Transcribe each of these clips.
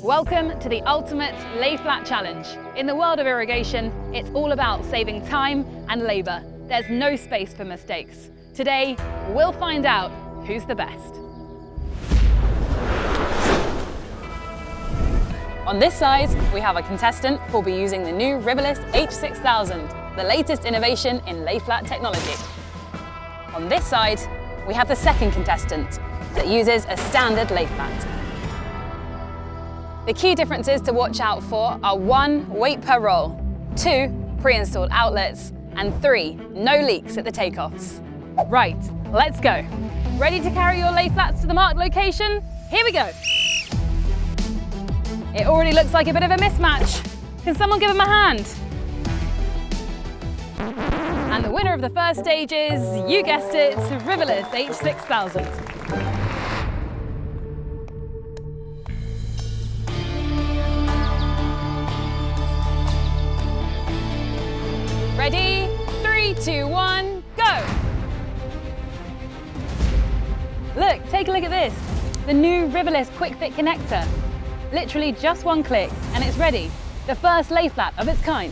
Welcome to the ultimate Layflat challenge. In the world of irrigation, it's all about saving time and labour. There's no space for mistakes. Today, we'll find out who's the best. On this side, we have a contestant who'll be using the new Rivulis H6000, the latest innovation in Layflat technology. On this side, we have the second contestant that uses a standard Layflat. The key differences to watch out for are 1, weight per roll, 2, pre-installed outlets, and 3, no leaks at the takeoffs. Right, let's go. Ready to carry your Layflats to the marked location? Here we go. It already looks like a bit of a mismatch. Can someone give him a hand? And the winner of the first stage is, you guessed it, Rivulis H6000. Ready? 3, 2, 1, go! Look, take a look at this. The new Rivulis Quick Fit connector. Literally just one click and it's ready. The first Layflat of its kind.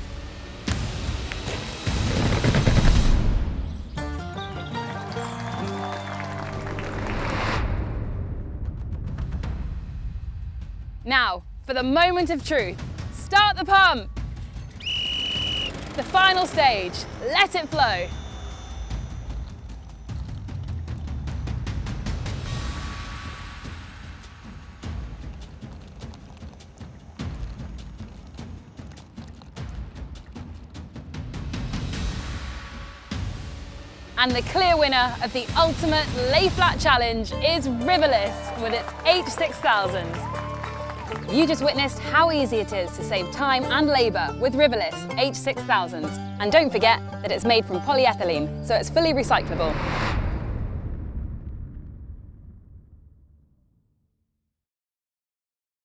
Now, for the moment of truth. Start the pump. The final stage, let it flow. And the clear winner of the ultimate Layflat challenge is Rivulis with its H6000. You just witnessed how easy it is to save time and labour with Rivulis H6000. And don't forget that it's made from polyethylene, so it's fully recyclable.